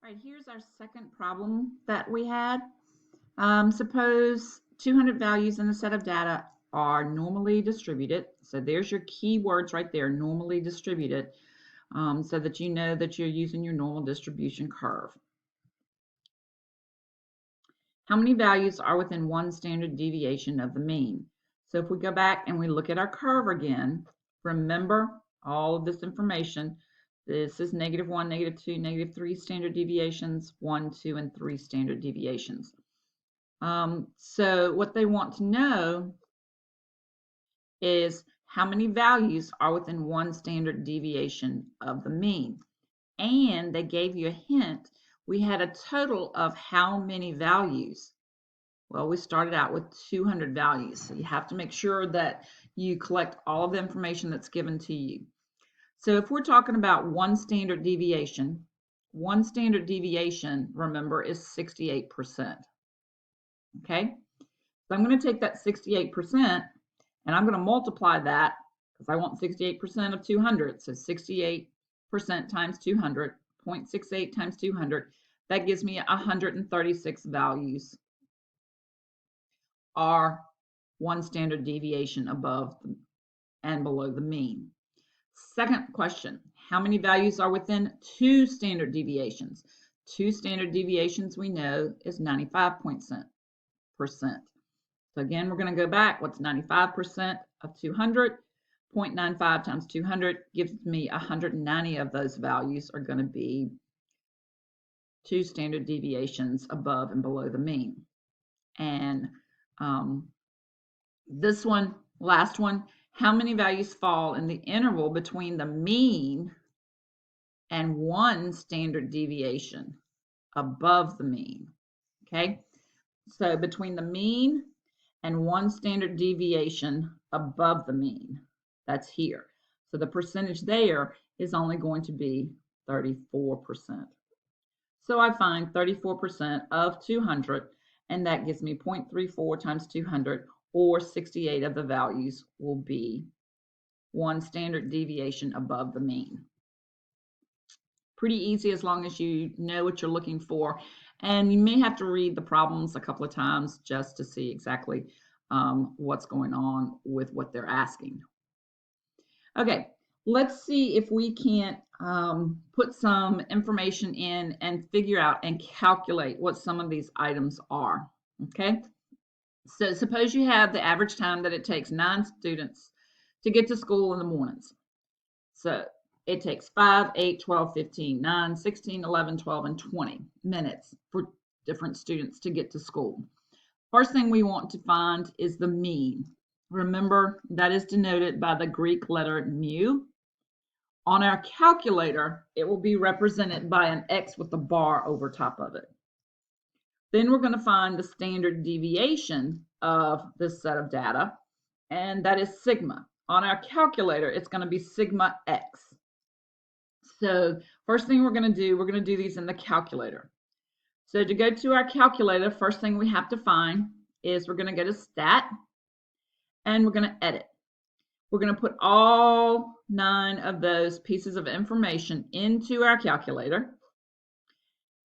All right, here's our second problem that we had. Suppose 200 values in a set of data are normally distributed. So there's your keywords right there, normally distributed, so that you know that you're using your normal distribution curve. How many values are within one standard deviation of the mean? So if we go back and we look at our curve again, remember all of this information. This is -1, -2, -3 standard deviations, 1, 2, and 3 standard deviations. So what they want to know is how many values are within one standard deviation of the mean. And they gave you a hint. We had a total of how many values? Well, we started out with 200 values. So you have to make sure that you collect all of the information that's given to you. So if we're talking about one standard deviation, remember, is 68%. Okay? So I'm going to take that 68% and I'm going to multiply that because I want 68% of 200. So 68% times 200, 0.68 times 200, that gives me 136 values are one standard deviation above and below the mean. Second question, how many values are within two standard deviations? Two standard deviations we know is 95%. So again, we're going to go back. What's 95% of 200? 0.95 times 200 gives me 190 of those values are going to be two standard deviations above and below the mean. And this one, last one, how many values fall in the interval between the mean and one standard deviation above the mean? Okay, so between the mean and one standard deviation above the mean, that's here. So the percentage there is only going to be 34%. So I find 34% of 200, and that gives me 0.34 times 200, or 68 of the values will be one standard deviation above the mean. Pretty easy as long as you know what you're looking for. And you may have to read the problems a couple of times just to see exactly what's going on with what they're asking. Okay, let's see if we can't put some information in and figure out and calculate what some of these items are. Okay, so suppose you have the average time that it takes 9 students to get to school in the mornings. So it takes 5, 8, 12, 15, 9, 16, 11, 12, and 20 minutes for different students to get to school. First thing we want to find is the mean. Remember, that is denoted by the Greek letter mu. On our calculator, it will be represented by an X with a bar over top of it. Then we're going to find the standard deviation of this set of data, and that is sigma. On our calculator, it's going to be sigma X. So first thing we're going to do these in the calculator. So to go to our calculator, first thing we have to find is we're going to go to Stat, and we're going to Edit. We're going to put all 9 of those pieces of information into our calculator.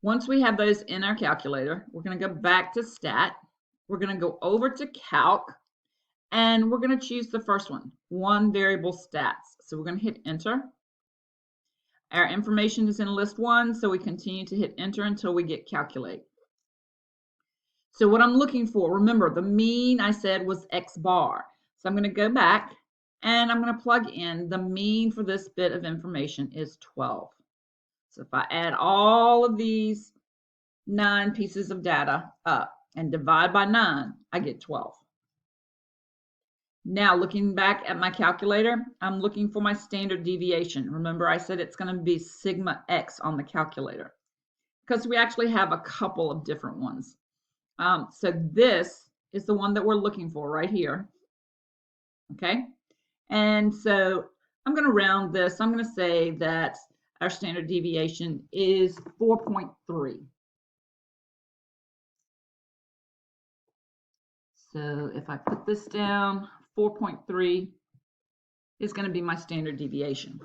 Once we have those in our calculator, we're going to go back to Stat. We're going to go over to Calc, and we're going to choose the first one variable stats. So we're going to hit Enter. Our information is in list 1, so we continue to hit Enter until we get Calculate. So what I'm looking for, remember, the mean I said was X bar. So I'm going to go back, and I'm going to plug in the mean for this bit of information is 12. So if I add all of these 9 pieces of data up and divide by 9, I get 12. Now looking back at my calculator, I'm looking for my standard deviation. Remember, I said it's going to be sigma X on the calculator because we actually have a couple of different ones. So this is the one that we're looking for right here. Okay, and so I'm going to round this. I'm going to say that our standard deviation is 4.3. So if I put this down, 4.3 is going to be my standard deviation.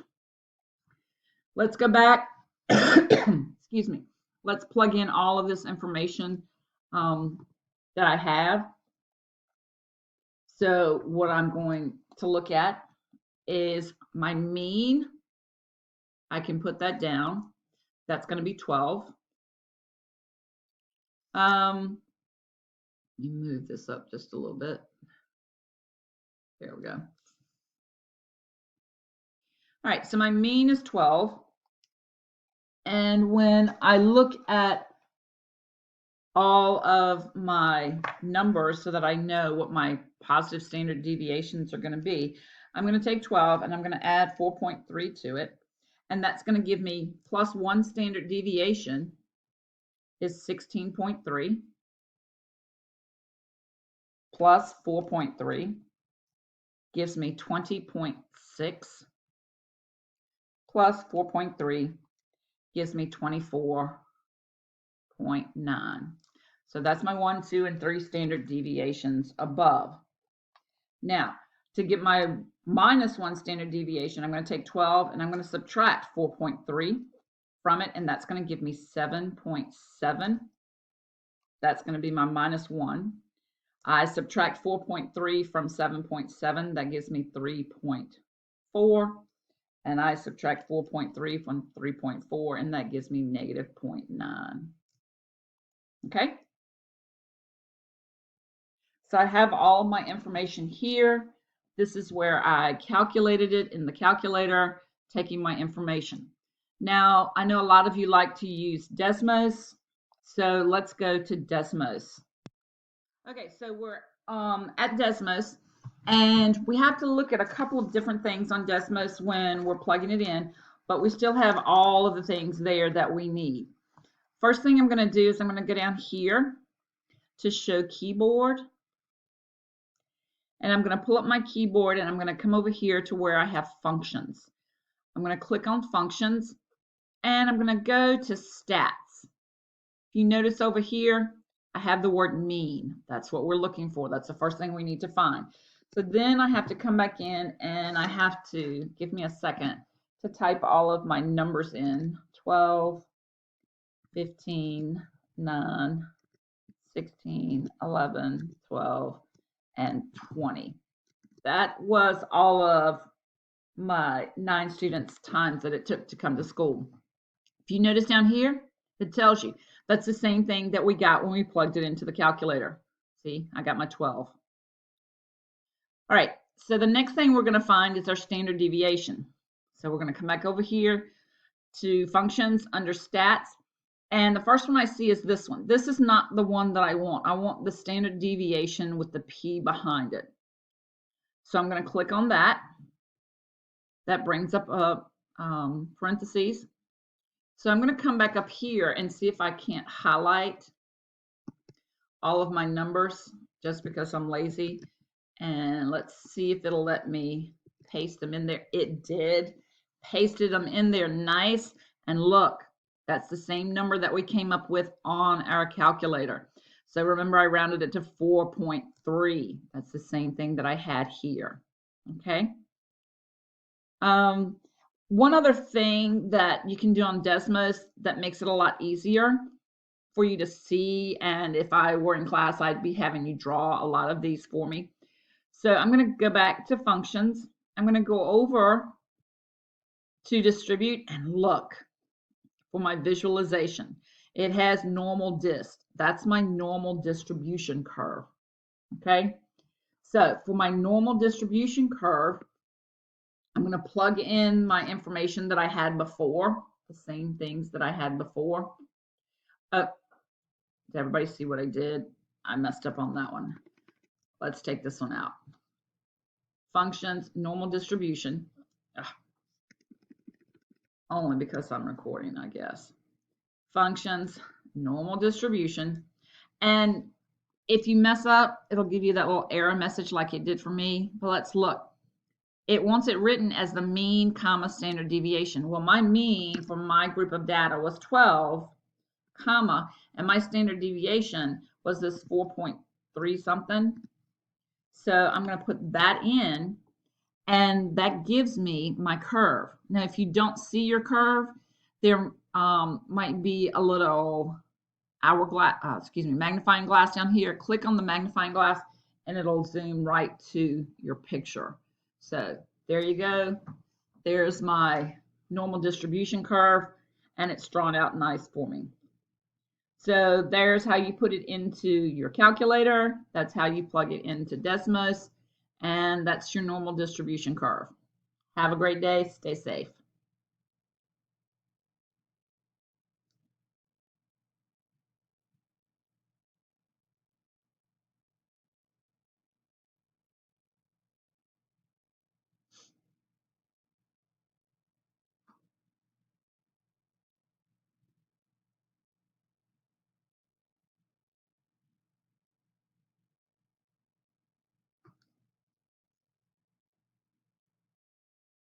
Let's go back. Excuse me. let's plug in all of this information that I have. So what I'm going to look at is my mean. I can put that down. That's going to be 12. Let me move this up just a little bit. There we go. All right, so my mean is 12. And when I look at all of my numbers so that I know what my positive standard deviations are going to be, I'm going to take 12 and I'm going to add 4.3 to it. And that's going to give me plus 1 standard deviation is 16.3 plus 4.3 gives me 20.6 plus 4.3 gives me 24.9. So that's my 1, 2, and 3 standard deviations above. Now, to get my minus 1 standard deviation, I'm going to take 12 and I'm going to subtract 4.3 from it, and that's going to give me 7.7. That's going to be my minus 1. I subtract 4.3 from 7.7, that gives me 3.4. And I subtract 4.3 from 3.4, and that gives me negative 0.9. Okay? So I have all of my information here. This is where I calculated it in the calculator, taking my information. Now, I know a lot of you like to use Desmos, so let's go to Desmos. Okay, so we're at Desmos, and we have to look at a couple of different things on Desmos when we're plugging it in, but we still have all of the things there that we need. First thing I'm going to do is I'm going to go down here to show keyboard, and I'm going to pull up my keyboard, and I'm going to come over here to where I have functions. I'm going to click on functions, and I'm going to go to stats. If you notice over here, I have the word mean. That's what we're looking for. That's the first thing we need to find. So then I have to come back in and I have to, give me a second to type all of my numbers in. 12, 15, 9, 16, 11, 12, and 20. That was all of my 9 students' times that it took to come to school. If you notice down here, it tells you that's the same thing that we got when we plugged it into the calculator. See, I got my 12. All right, so the next thing we're going to find is our standard deviation. So we're going to come back over here to functions under stats. And the first one I see is this one. This is not the one that I want. I want the standard deviation with the P behind it. So I'm going to click on that. That brings up a parentheses. So I'm going to come back up here and see if I can't highlight all of my numbers just because I'm lazy. And let's see if it'll let me paste them in there. It did. Pasted them in there nice. And look, that's the same number that we came up with on our calculator. So remember, I rounded it to 4.3. That's the same thing that I had here. Okay. One other thing that you can do on Desmos that makes it a lot easier for you to see, and if I were in class, I'd be having you draw a lot of these for me. So I'm going to go back to functions. I'm going to go over to distribute and look for my visualization. It has normal dist. That's my normal distribution curve. Okay. So for my normal distribution curve, I'm going to plug in my information that I had before, the same things that I had before. Did everybody see what I did? I messed up on that one. Let's take this one out. Functions, normal distribution. Ugh. Only because I'm recording, I guess. Functions, normal distribution. And if you mess up, it'll give you that little error message like it did for me. But let's look. It wants it written as the mean comma standard deviation. Well, my mean for my group of data was 12, comma, and my standard deviation was this 4.3 something. So I'm going to put that in, and that gives me my curve. Now, if you don't see your curve, there might be a little magnifying glass down here. Click on the magnifying glass and it'll zoom right to your picture. So there you go. There's my normal distribution curve, and it's drawn out nice for me. So there's how you put it into your calculator. That's how you plug it into Desmos, and that's your normal distribution curve. Have a great day. Stay safe.